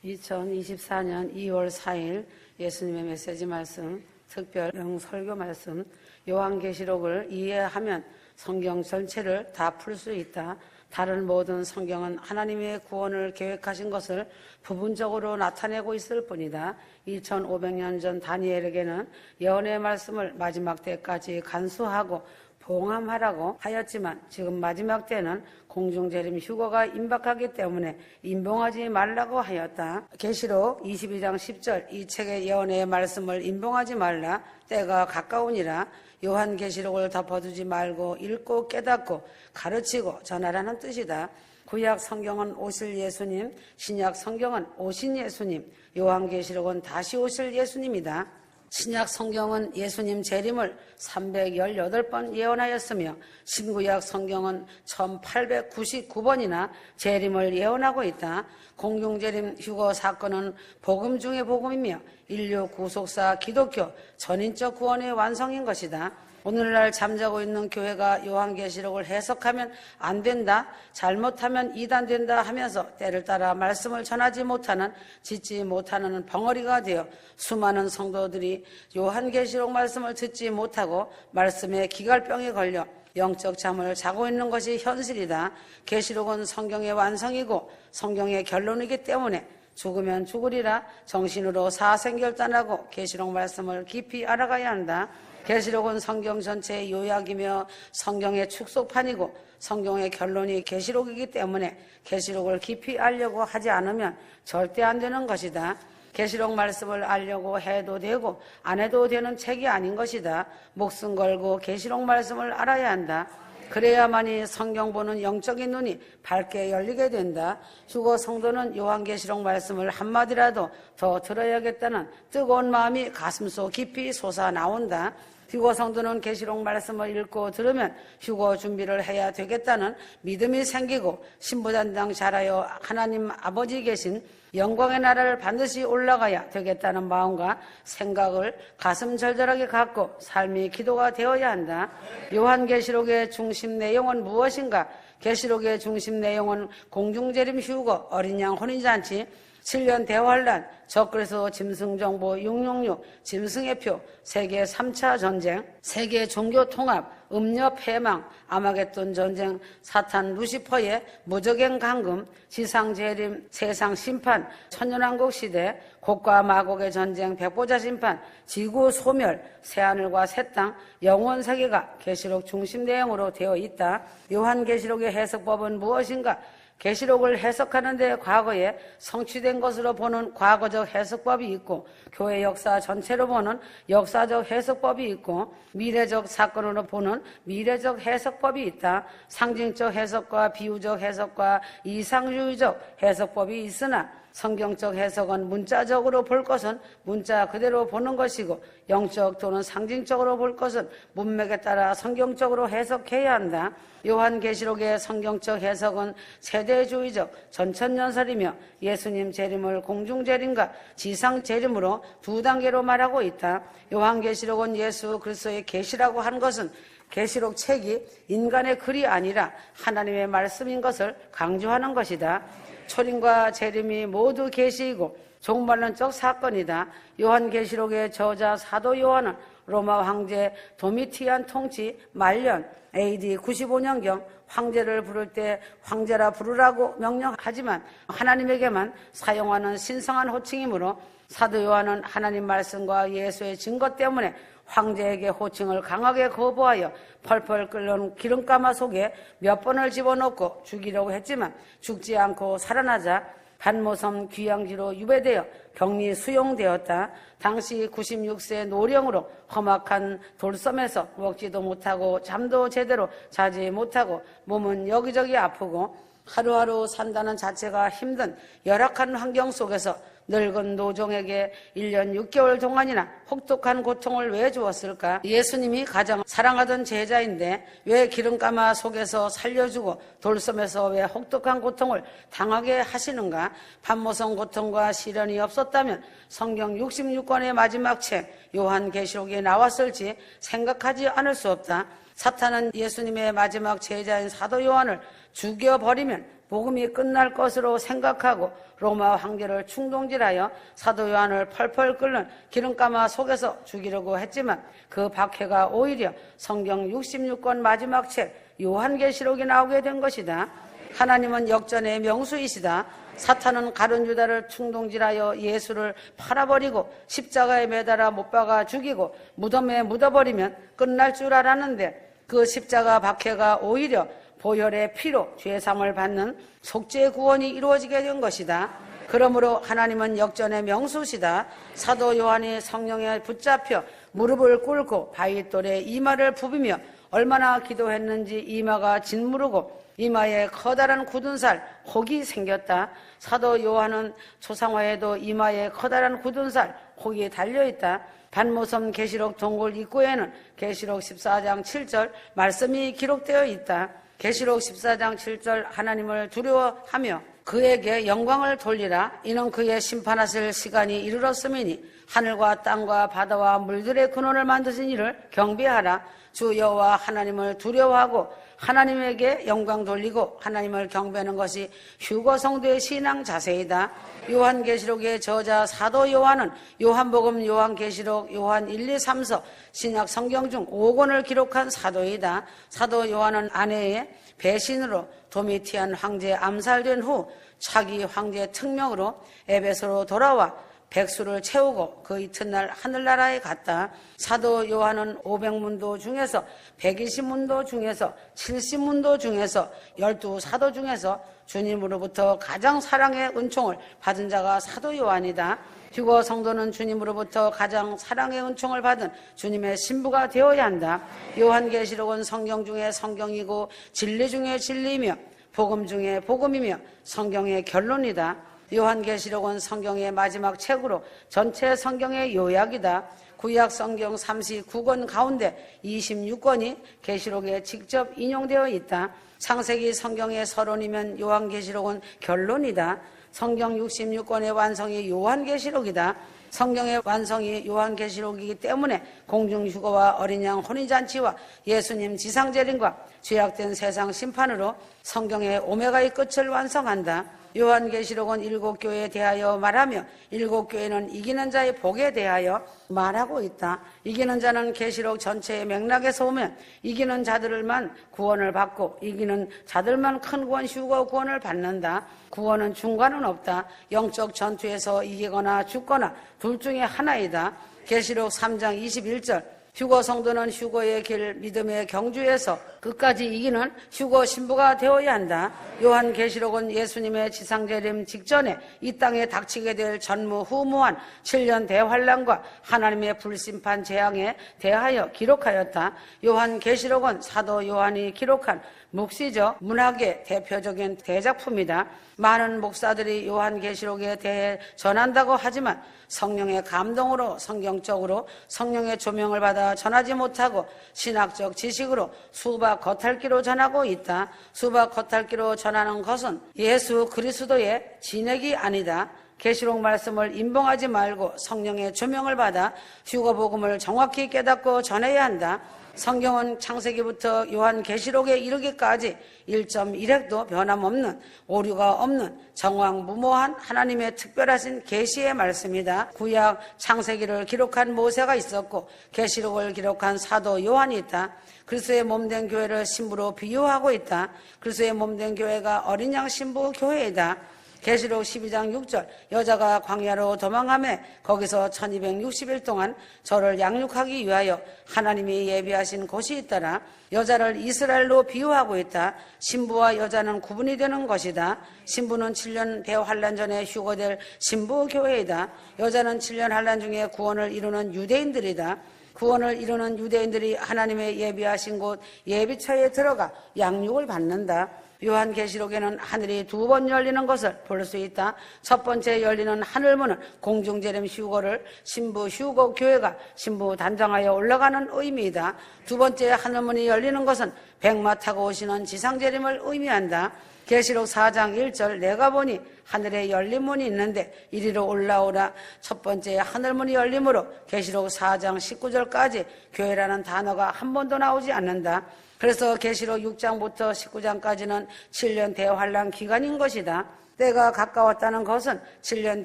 2024년 2월 4일 예수님의 메시지 말씀, 특별 설교 말씀, 요한계시록을 이해하면 성경 전체를 다 풀 수 있다. 다른 모든 성경은 하나님의 구원을 계획하신 것을 부분적으로 나타내고 있을 뿐이다. 2500년 전 다니엘에게는 예언의 말씀을 마지막 때까지 간수하고 봉함하라고 하였지만 지금 마지막 때는 공중재림 휴거가 임박하기 때문에 임봉하지 말라고 하였다. 계시록 22장 10절 이 책의 예언의 말씀을 임봉하지 말라. 때가 가까우니라. 요한계시록을 덮어두지 말고 읽고 깨닫고 가르치고 전하라는 뜻이다. 구약 성경은 오실 예수님, 신약 성경은 오신 예수님, 요한계시록은 다시 오실 예수님이다. 신약 성경은 예수님 재림을 318번 예언하였으며 신구약 성경은 1899번이나 재림을 예언하고 있다. 공중재림 휴거 사건은 복음 중의 복음이며 인류 구속사 기독교 전인적 구원의 완성인 것이다. 오늘날 잠자고 있는 교회가 요한계시록을 해석하면 안 된다, 잘못하면 이단된다 하면서 때를 따라 말씀을 전하지 못하는, 짓지 못하는 벙어리가 되어 수많은 성도들이 요한계시록 말씀을 듣지 못하고 말씀에 기갈병에 걸려 영적 잠을 자고 있는 것이 현실이다. 계시록은 성경의 완성이고 성경의 결론이기 때문에 죽으면 죽으리라 정신으로 사생결단하고 계시록 말씀을 깊이 알아가야 한다. 계시록은 성경 전체의 요약이며 성경의 축소판이고 성경의 결론이 계시록이기 때문에 계시록을 깊이 알려고 하지 않으면 절대 안 되는 것이다. 계시록 말씀을 알려고 해도 되고 안 해도 되는 책이 아닌 것이다. 목숨 걸고 계시록 말씀을 알아야 한다. 그래야만이 성경 보는 영적인 눈이 밝게 열리게 된다. 휴거 성도는 요한계시록 말씀을 한마디라도 더 들어야겠다는 뜨거운 마음이 가슴속 깊이 솟아나온다. 휴거 성도는 계시록 말씀을 읽고 들으면 휴거 준비를 해야 되겠다는 믿음이 생기고 신부단장 잘하여 하나님 아버지 계신 영광의 나라를 반드시 올라가야 되겠다는 마음과 생각을 가슴 절절하게 갖고 삶이 기도가 되어야 한다. 요한계시록의 중심 내용은 무엇인가? 계시록의 중심 내용은 공중재림 휴거, 어린 양 혼인잔치, 7년 대환란, 적그리스도 짐승정보 666, 짐승의 표, 세계 3차 전쟁, 세계 종교 통합, 음녀 폐망, 아마겟돈 전쟁, 사탄 루시퍼의 무적행 강금, 지상 재림, 세상 심판, 천년왕국 시대, 곡과 마곡의 전쟁, 백보자 심판, 지구 소멸, 새하늘과 새 땅, 영원 세계가 계시록 중심 내용으로 되어 있다. 요한계시록의 해석법은 무엇인가? 계시록을 해석하는데 과거에 성취된 것으로 보는 과거적 해석법이 있고 교회 역사 전체로 보는 역사적 해석법이 있고 미래적 사건으로 보는 미래적 해석법이 있다. 상징적 해석과 비유적 해석과 이상주의적 해석법이 있으나 성경적 해석은 문자적으로 볼 것은 문자 그대로 보는 것이고 영적 또는 상징적으로 볼 것은 문맥에 따라 성경적으로 해석해야 한다. 요한계시록의 성경적 해석은 세대주의적 전천년설이며 예수님 재림을 공중재림과 지상재림으로 두 단계로 말하고 있다. 요한계시록은 예수 그리스도의 계시라고 한 것은 계시록 책이 인간의 글이 아니라 하나님의 말씀인 것을 강조하는 것이다. 초림과 재림이 모두 계시이고 종말론적 사건이다. 요한계시록의 저자 사도 요한은 로마 황제 도미티안 통치 말년 AD 95년경 황제를 부를 때 황제라 부르라고 명령하지만 하나님에게만 사용하는 신성한 호칭이므로 사도 요한은 하나님 말씀과 예수의 증거 때문에 황제에게 호칭을 강하게 거부하여 펄펄 끓는 기름가마 속에 몇 번을 집어넣고 죽이려고 했지만 죽지 않고 살아나자 반모섬 귀양지로 유배되어 격리 수용되었다. 당시 96세 노령으로 험악한 돌섬에서 먹지도 못하고 잠도 제대로 자지 못하고 몸은 여기저기 아프고 하루하루 산다는 자체가 힘든 열악한 환경 속에서 늙은 노종에게 1년 6개월 동안이나 혹독한 고통을 왜 주었을까? 예수님이 가장 사랑하던 제자인데 왜 기름가마 속에서 살려주고 돌섬에서 왜 혹독한 고통을 당하게 하시는가? 반모성 고통과 시련이 없었다면 성경 66권의 마지막 책 요한계시록이 나왔을지 생각하지 않을 수 없다. 사탄은 예수님의 마지막 제자인 사도 요한을 죽여버리면 복음이 끝날 것으로 생각하고 로마 황제를 충동질하여 사도 요한을 펄펄 끓는 기름가마 속에서 죽이려고 했지만 그 박해가 오히려 성경 66권 마지막 책 요한계시록이 나오게 된 것이다. 하나님은 역전의 명수이시다. 사탄은 가룟 유다를 충동질하여 예수를 팔아버리고 십자가에 매달아 못 박아 죽이고 무덤에 묻어버리면 끝날 줄 알았는데 그 십자가 박해가 오히려 보혈의 피로 죄사함을 받는 속죄의 구원이 이루어지게 된 것이다. 그러므로 하나님은 역전의 명수시다. 사도 요한이 성령에 붙잡혀 무릎을 꿇고 바위돌에 이마를 부비며 얼마나 기도했는지 이마가 짓무르고 이마에 커다란 굳은 살, 혹이 생겼다. 사도 요한은 초상화에도 이마에 커다란 굳은 살, 혹이 달려있다. 반모섬 계시록 동굴 입구에는 계시록 14장 7절 말씀이 기록되어 있다. 계시록 14장 7절 하나님을 두려워하며 그에게 영광을 돌리라. 이는 그의 심판하실 시간이 이르렀음이니 하늘과 땅과 바다와 물들의 근원을 만드신 이를 경배하라. 주 여호와 하나님을 두려워하고 하나님에게 영광 돌리고 하나님을 경배하는 것이 휴거 성도의 신앙 자세이다. 요한계시록의 저자 사도 요한은 요한복음, 요한계시록, 요한 1, 2, 3서 신약 성경 중 5권을 기록한 사도이다. 사도 요한은 아내의 배신으로 도미티안 황제 암살된 후 차기 황제 특명으로 에베소로 돌아와 백수를 채우고 그 이튿날 하늘나라에 갔다. 사도 요한은 500문도 중에서 120문도 중에서 70문도 중에서 12사도 중에서 주님으로부터 가장 사랑의 은총을 받은 자가 사도 요한이다. 휴거 성도는 주님으로부터 가장 사랑의 은총을 받은 주님의 신부가 되어야 한다. 요한계시록은 성경 중에 성경이고 진리 중에 진리이며 복음 중에 복음이며 성경의 결론이다. 요한계시록은 성경의 마지막 책으로 전체 성경의 요약이다. 구약 성경 39권 가운데 26권이 계시록에 직접 인용되어 있다. 창세기 성경의 서론이면 요한계시록은 결론이다. 성경 66권의 완성이 요한계시록이다. 성경의 완성이 요한계시록이기 때문에 공중휴거와 어린 양 혼인잔치와 예수님 지상재림과 죄악된 세상 심판으로 성경의 오메가의 끝을 완성한다. 요한계시록은 7교회에 대하여 말하며 7교회는 이기는 자의 복에 대하여 말하고 있다. 이기는 자는 계시록 전체의 맥락에서 오면 이기는 자들만 구원을 받고 이기는 자들만 큰 구원, 휴거 구원을 받는다. 구원은 중간은 없다. 영적 전투에서 이기거나 죽거나 둘 중에 하나이다. 계시록 3장 21절 휴거 성도는 휴거의 길 믿음의 경주에서 끝까지 이기는 휴거 신부가 되어야 한다. 요한계시록은 예수님의 지상재림 직전에 이 땅에 닥치게 될 전무후무한 7년 대환란과 하나님의 불심판 재앙에 대하여 기록하였다. 요한계시록은 사도 요한이 기록한 묵시적 문학의 대표적인 대작품이다. 많은 목사들이 요한계시록에 대해 전한다고 하지만 성령의 감동으로 성경적으로 성령의 조명을 받아 전하지 못하고 신학적 지식으로 수박 겉핥기로 전하고 있다. 수박 겉핥기로 전하는 것은 예수 그리스도의 진액이 아니다. 계시록 말씀을 임봉하지 말고 성령의 조명을 받아 휴거복음을 정확히 깨닫고 전해야 한다. 성경은 창세기부터 요한계시록에 이르기까지 1.1획도 변함없는 오류가 없는 정황무모한 하나님의 특별하신 계시의 말씀이다. 구약 창세기를 기록한 모세가 있었고 계시록을 기록한 사도 요한이 있다. 그리스도의 몸된 교회를 신부로 비유하고 있다. 그리스도의 몸된 교회가 어린 양 신부 교회이다. 계시록 12장 6절 여자가 광야로 도망하며 거기서 1260일 동안 저를 양육하기 위하여 하나님이 예비하신 곳이 있더라. 여자를 이스라엘로 비유하고 있다. 신부와 여자는 구분이 되는 것이다. 신부는 7년 대환란 전에 휴거될 신부 교회이다. 여자는 7년 환란 중에 구원을 이루는 유대인들이다. 구원을 이루는 유대인들이 하나님의 예비하신 곳 예비처에 들어가 양육을 받는다. 요한계시록에는 하늘이 2번 열리는 것을 볼 수 있다. 첫 번째 열리는 하늘문은 공중재림 휴거를 신부 휴거 교회가 신부 단장하여 올라가는 의미이다. 두 번째 하늘문이 열리는 것은 백마 타고 오시는 지상재림을 의미한다. 계시록 4장 1절 내가 보니 하늘에 열린 문이 있는데 이리로 올라오라. 첫 번째 하늘문이 열림으로 계시록 4장 19절까지 교회라는 단어가 한 번도 나오지 않는다. 그래서 계시록 6장부터 19장까지는 7년 대환란 기간인 것이다. 때가 가까웠다는 것은 7년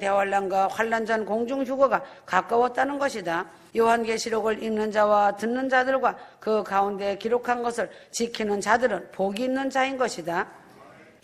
대환란과 환란 전 공중휴거가 가까웠다는 것이다. 요한계시록을 읽는 자와 듣는 자들과 그 가운데 기록한 것을 지키는 자들은 복이 있는 자인 것이다.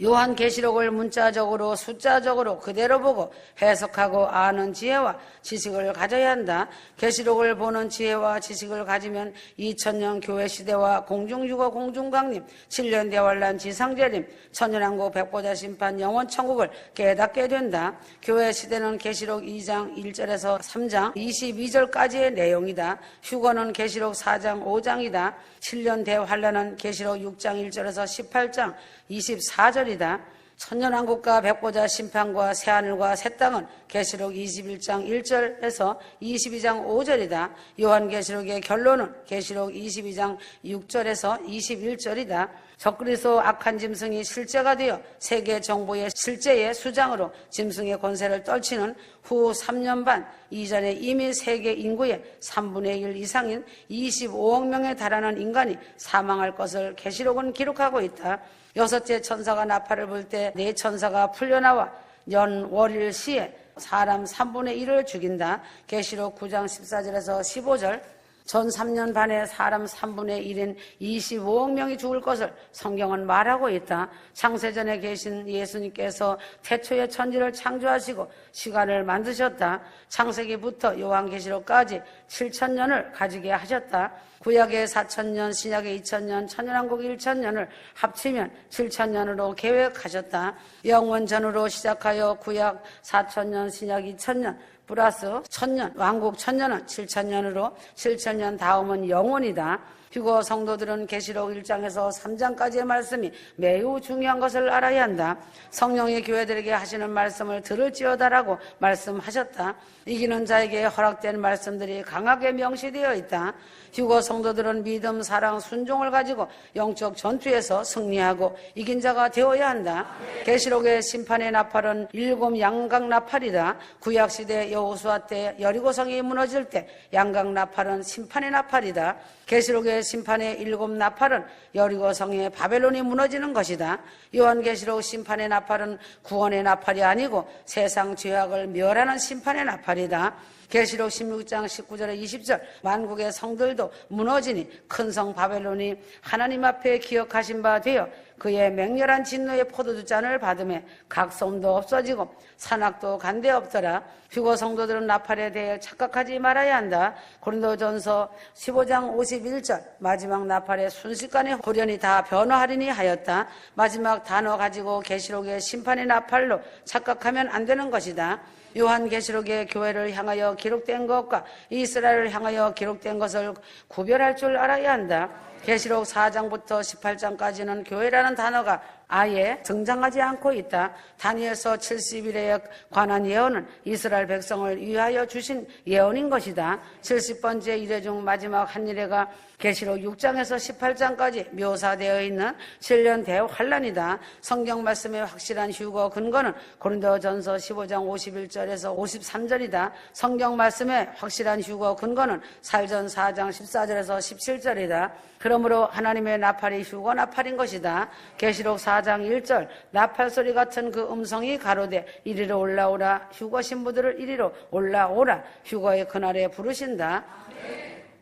요한계시록을 문자적으로 숫자적으로 그대로 보고 해석하고 아는 지혜와 지식을 가져야 한다. 계시록을 보는 지혜와 지식을 가지면 2000년 교회시대와 공중휴거 공중강림 7년 대환란 지상재림 천년왕국 백보자 심판 영원천국을 깨닫게 된다. 교회시대는 계시록 2장 1절에서 3장 22절까지의 내용이다. 휴거는 계시록 4장 5장이다. 7년 대환란은 계시록 6장 1절에서 18장 24절이다. 천년왕국과 백보자 심판과 새하늘과 새 땅은 계시록 21장 1절에서 22장 5절이다. 요한계시록의 결론은 계시록 22장 6절에서 21절이다. 적그리스도 악한 짐승이 실제가 되어 세계 정보의 실제의 수장으로 짐승의 권세를 떨치는 후 3년 반 이전에 이미 세계 인구의 3분의 1 이상인 25억 명에 달하는 인간이 사망할 것을 계시록은 기록하고 있다. 여섯째 천사가 나팔을 불 때 네 천사가 풀려나와 연월일 시에 사람 3분의 1을 죽인다. 계시록 9장 14절에서 15절 전 3년 반에 사람 3분의 1인 25억 명이 죽을 것을 성경은 말하고 있다. 창세전에 계신 예수님께서 태초에 천지를 창조하시고 시간을 만드셨다. 창세기부터 요한계시록까지 7,000년을 가지게 하셨다. 구약의 4,000년, 신약의 2,000년, 천년왕국 1,000년을 합치면 7,000년으로 계획하셨다. 영원전으로 시작하여 구약 4,000년, 신약 2,000년, 플러스 1,000년, 왕국 1,000년은 7,000년으로 7,000년 다음은 영원이다. 휴거 성도들은 계시록 1장에서 3장까지의 말씀이 매우 중요한 것을 알아야 한다. 성령의 교회들에게 하시는 말씀을 들을지어다라고 말씀하셨다. 이기는 자에게 허락된 말씀들이 강하게 명시되어 있다. 휴거 성도들은 믿음, 사랑, 순종을 가지고 영적 전투에서 승리하고 이긴 자가 되어야 한다. 계시록의 심판의 나팔은 7 양각 나팔이다. 구약시대 여호수아 때 여리고성이 무너질 때 양각 나팔은 심판의 나팔이다. 계시록의 심판의 7 나팔은 여리고성의 바벨론이 무너지는 것이다. 요한계시록 심판의 나팔은 구원의 나팔이 아니고 세상 죄악을 멸하는 심판의 나팔이다. 계시록 16장 19절에 20절 만국의 성들도 무너지니 큰 성 바벨론이 하나님 앞에 기억하신 바 되어 그의 맹렬한 진노의 포도주 잔을 받음에 각 섬도 없어지고 산악도 간데 없더라. 휴거 성도들은 나팔에 대해 착각하지 말아야 한다. 고린도전서 15장 51절 마지막 나팔에 순식간에 호련히 다 변화하리니 하였다. 마지막 단어 가지고 계시록의 심판의 나팔로 착각하면 안 되는 것이다. 요한계시록의 교회를 향하여 기록된 것과 이스라엘을 향하여 기록된 것을 구별할 줄 알아야 한다. 계시록 4장부터 18장까지는 교회라는 단어가 아예 등장하지 않고 있다. 다니엘서 70일에 관한 예언은 이스라엘 백성을 위하여 주신 예언인 것이다. 70번째 이래 중 마지막 한 일회가 계시록 6장에서 18장까지 묘사되어 있는 7년 대환란이다. 성경 말씀의 확실한 휴거 근거는 고린도전서 15장 51절에서 53절이다. 성경 말씀의 확실한 휴거 근거는 살전 4장 14절에서 17절이다. 그러므로 하나님의 나팔이 휴거 나팔인 것이다. 계시록 4장 1절 나팔 소리 같은 그 음성이 가로되 이리로 올라오라. 휴거 신부들을 이리로 올라오라. 휴거의 그날에 부르신다.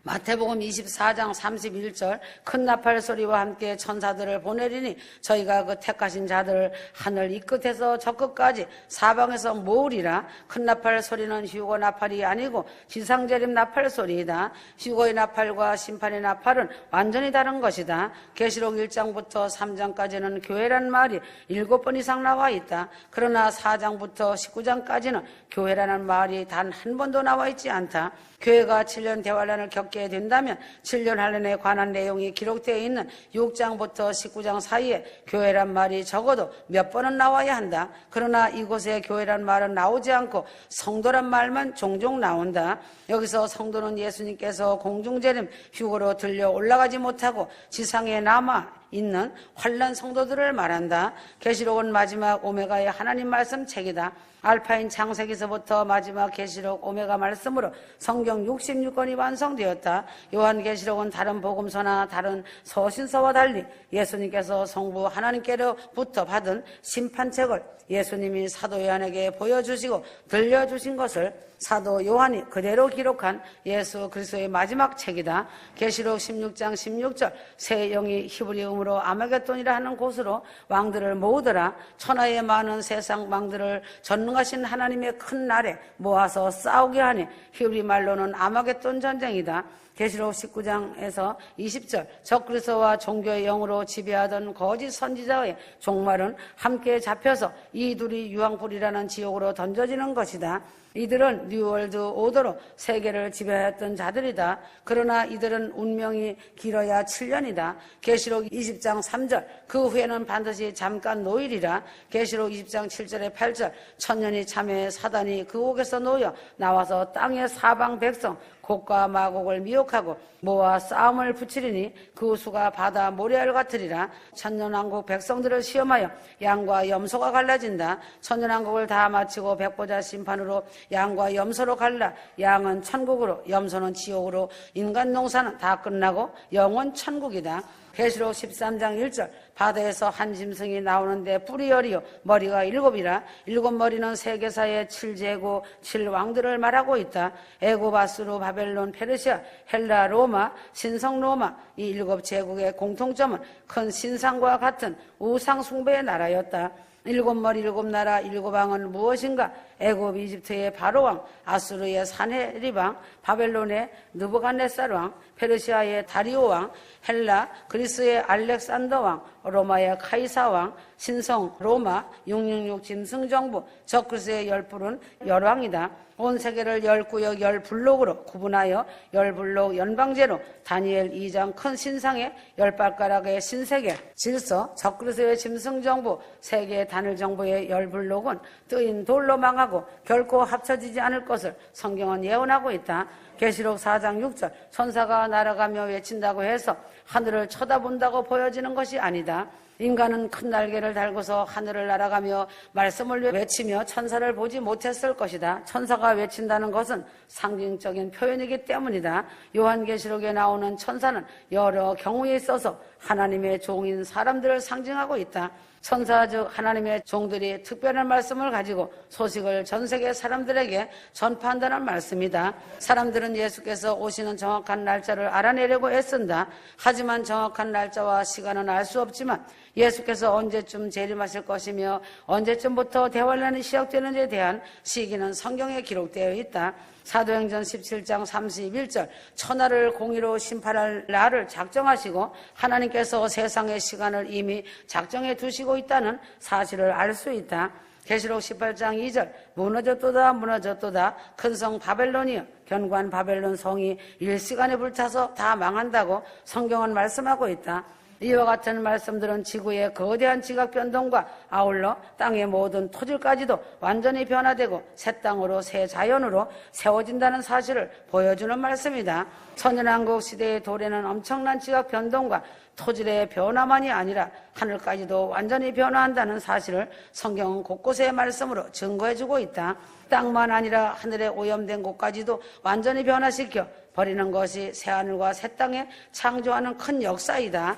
마태복음 24장 31절 큰 나팔 소리와 함께 천사들을 보내리니 저희가 그 택하신 자들을 하늘 이 끝에서 저 끝까지 사방에서 모으리라. 큰 나팔 소리는 휴거 나팔이 아니고 지상재림 나팔 소리이다. 휴거의 나팔과 심판의 나팔은 완전히 다른 것이다. 계시록 1장부터 3장까지는 교회란 말이 7번 이상 나와 있다. 그러나 4장부터 19장까지는 교회라는 말이 단 한 번도 나와 있지 않다. 교회가 7년 대환란을 겪게 된다면 7년 환란에 관한 내용이 기록되어 있는 6장부터 19장 사이에 교회란 말이 적어도 몇 번은 나와야 한다. 그러나 이곳에 교회란 말은 나오지 않고 성도란 말만 종종 나온다. 여기서 성도는 예수님께서 공중재림 휴거로 들려 올라가지 못하고 지상에 남아 있는 환난 성도들을 말한다. 계시록은 마지막 오메가의 하나님 말씀 책이다. 알파인 창세기서부터 마지막 계시록 오메가 말씀으로 성경 66권이 완성되었다. 요한계시록은 다른 복음서나 다른 서신서와 달리 예수님께서 성부 하나님께로부터 받은 심판책을 예수님이 사도 요한에게 보여주시고 들려주신 것을 사도 요한이 그대로 기록한 예수 그리스도의 마지막 책이다. 계시록 16장 16절 새 영이 히브리음으로 아마겟돈이라 하는 곳으로 왕들을 모으더라. 천하의 많은 세상 왕들을 전능하신 하나님의 큰 날에 모아서 싸우게 하니 히브리 말로는 아마겟돈 전쟁이다. 계시록 19장에서 20절 적그리스도와 종교의 영으로 지배하던 거짓 선지자의 종말은 함께 잡혀서 이 둘이 유황불이라는 지옥으로 던져지는 것이다. 이들은 뉴월드 오더로 세계를 지배하였던 자들이다. 그러나 이들은 운명이 길어야 7년이다. 계시록 20장 3절 그 후에는 반드시 잠깐 노일이라. 계시록 20장 7절에 8절 천년이 참에 사단이 그 옥에서 놓여 나와서 땅의 사방 백성 곡과 마곡을 미혹하고 모아 싸움을 붙이리니 그 수가 바다 모래알 같으리라. 천년왕국 백성들을 시험하여 양과 염소가 갈라진다. 천년왕국을 다 마치고 백보자 심판으로 양과 염소로 갈라. 양은 천국으로 염소는 지옥으로 인간 농사는 다 끝나고 영원 천국이다. 계시록 13장 1절 바다에서 한 짐승이 나오는데 뿔이 열이요 머리가 7이라. 7머리는 세계사의 7제국 7왕들을 말하고 있다. 애굽, 아수르, 바벨론, 페르시아, 헬라, 로마, 신성 로마 이 7제국의 공통점은 큰 신상과 같은 우상 숭배의 나라였다. 7머리 7나라 7왕은 무엇인가? 애굽 이집트의 바로왕, 아수르의 사네립왕, 바벨론의 느부갓네살왕, 페르시아의 다리오왕, 헬라 그리스의 알렉산더왕, 로마의 카이사왕, 신성 로마 666 짐승정부 적그리스의 10뿔은 열왕이다. 온 세계를 10구역 10블록으로 구분하여 10블록 연방제로 다니엘 2장 큰 신상의 10발가락의 신세계 질서 적그리스의 짐승정부 세계 단일정부의 10블록은 뜨인 돌로 망하고 결코 합쳐지지 않을 것을 성경은 예언하고 있다. 계시록 4장 6절 천사가 날아가며 외친다고 해서 하늘을 쳐다본다고 보여지는 것이 아니다. 인간은 큰 날개를 달고서 하늘을 날아가며 말씀을 외치며 천사를 보지 못했을 것이다. 천사가 외친다는 것은 상징적인 표현이기 때문이다. 요한계시록에 나오는 천사는 여러 경우에 있어서 하나님의 종인 사람들을 상징하고 있다. 천사 즉 하나님의 종들이 특별한 말씀을 가지고 소식을 전 세계 사람들에게 전파한다는 말씀이다. 사람들은 예수께서 오시는 정확한 날짜를 알아내려고 애쓴다. 하지만 정확한 날짜와 시간은 알 수 없지만 예수께서 언제쯤 재림하실 것이며 언제쯤부터 대환란이 시작되는지에 대한 시기는 성경에 기록되어 있다. 사도행전 17장 31절 천하를 공의로 심판할 날을 작정하시고 하나님께서 세상의 시간을 이미 작정해 두시고 있다는 사실을 알 수 있다. 계시록 18장 2절 무너졌도다 무너졌도다 큰 성 바벨론이여 견고한 바벨론 성이 일시간에 불타서 다 망한다고 성경은 말씀하고 있다. 이와 같은 말씀들은 지구의 거대한 지각 변동과 아울러 땅의 모든 토질까지도 완전히 변화되고 새 땅으로 새 자연으로 세워진다는 사실을 보여주는 말씀이다. 천연왕국 시대의 도래는 엄청난 지각 변동과 토질의 변화만이 아니라 하늘까지도 완전히 변화한다는 사실을 성경은 곳곳의 말씀으로 증거해주고 있다. 땅만 아니라 하늘에 오염된 곳까지도 완전히 변화시켜 버리는 것이 새하늘과 새 땅에 창조하는 큰 역사이다.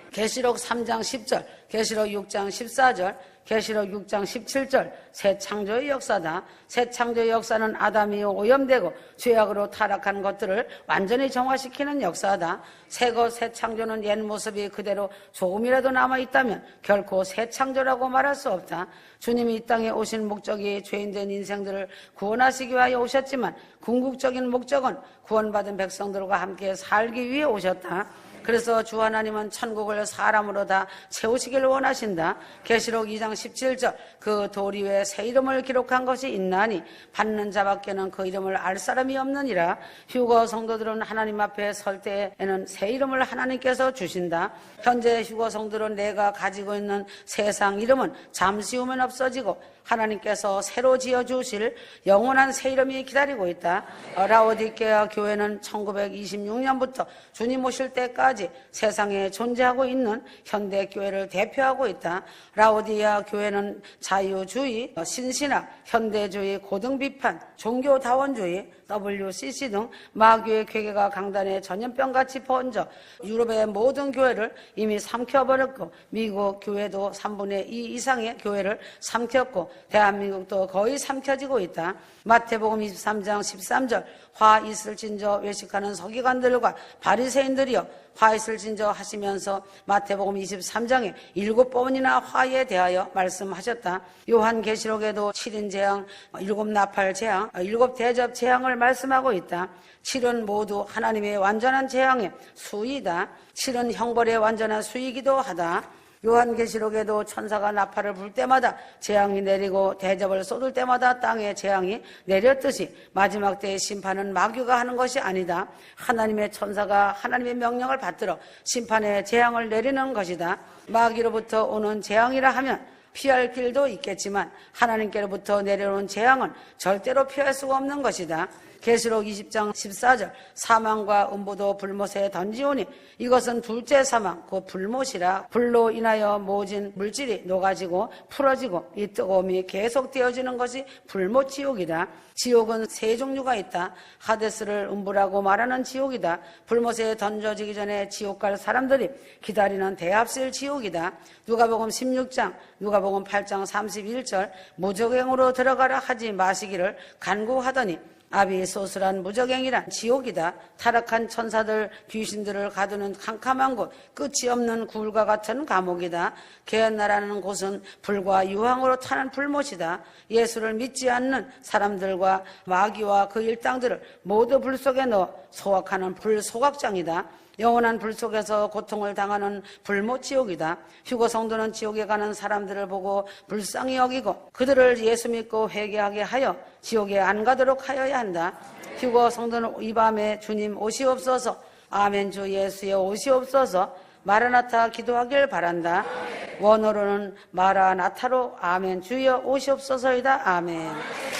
계시록 3장 10절, 계시록 6장 14절, 계시록 6장 17절 새 창조의 역사다. 새 창조의 역사는 아담이 오염되고 죄악으로 타락한 것들을 완전히 정화시키는 역사다. 새것 새 창조는 옛 모습이 그대로 조금이라도 남아있다면 결코 새 창조라고 말할 수 없다. 주님이 이 땅에 오신 목적이 죄인된 인생들을 구원하시기 위하여 오셨지만 궁극적인 목적은 구원받은 백성들과 함께 살기 위해 오셨다. 그래서 주 하나님은 천국을 사람으로 다 채우시길 원하신다. 계시록 2장 17절 그 돌 위에 새 이름을 기록한 것이 있나니 받는 자밖에는 그 이름을 알 사람이 없느니라. 휴거 성도들은 하나님 앞에 설 때에는 새 이름을 하나님께서 주신다. 현재 휴거 성도들은 내가 가지고 있는 세상 이름은 잠시 후면 없어지고 하나님께서 새로 지어주실 영원한 새 이름이 기다리고 있다. 라오디게아 교회는 1926년부터 주님 오실 때까지 세상에 존재하고 있는 현대교회를 대표하고 있다. 라오디게아 교회는 자유주의, 신신학, 현대주의, 고등비판, 종교다원주의, WCC 등 마귀의 괴계가 강단에 전염병같이 번져 유럽의 모든 교회를 이미 삼켜버렸고, 미국 교회도 3분의 2 이상의 교회를 삼켰고, 대한민국도 거의 삼켜지고 있다. 마태복음 23장 13절 화 있을진저 외식하는 서기관들과 바리새인들이여 화 있을진저 하시면서 마태복음 23장에 7번이나 화에 대하여 말씀하셨다. 요한계시록에도 7인 재앙, 7 나팔 재앙, 7 대접 재앙을 말씀하고 있다. 7은 모두 하나님의 완전한 재앙의 수이다. 7은 형벌의 완전한 수이기도 하다. 요한계시록에도 천사가 나팔을 불 때마다 재앙이 내리고 대접을 쏟을 때마다 땅에 재앙이 내렸듯이 마지막 때의 심판은 마귀가 하는 것이 아니다. 하나님의 천사가 하나님의 명령을 받들어 심판의 재앙을 내리는 것이다. 마귀로부터 오는 재앙이라 하면 피할 길도 있겠지만 하나님께로부터 내려오는 재앙은 절대로 피할 수가 없는 것이다. 계시록 20장 14절 사망과 음부도 불못에 던지오니 이것은 둘째 사망 그 불못이라. 불로 인하여 모진 물질이 녹아지고 풀어지고 이 뜨거움이 계속되어지는 것이 불못 지옥이다. 지옥은 세 종류가 있다. 하데스를 음부라고 말하는 지옥이다. 불못에 던져지기 전에 지옥 갈 사람들이 기다리는 대합실 지옥이다. 누가복음 16장, 누가복음 8장 31절 무적행으로 들어가라 하지 마시기를 간구하더니 아비소스란 무적행이란 지옥이다. 타락한 천사들, 귀신들을 가두는 캄캄한 곳, 끝이 없는 굴과 같은 감옥이다. 게hen나라는 곳은 불과 유황으로 타는 불못이다. 예수를 믿지 않는 사람들과 마귀와 그 일당들을 모두 불 속에 넣어 소각하는 불소각장이다. 영원한 불 속에서 고통을 당하는 불못 지옥이다. 휴거 성도는 지옥에 가는 사람들을 보고 불쌍히 여기고 그들을 예수 믿고 회개하게 하여 지옥에 안 가도록 하여야 한다. 휴거 성도는 이 밤에 주님 오시옵소서, 아멘 주 예수의 오시옵소서, 마라나타 기도하길 바란다. 원어로는 마라나타로 아멘 주여 오시옵소서이다. 아멘.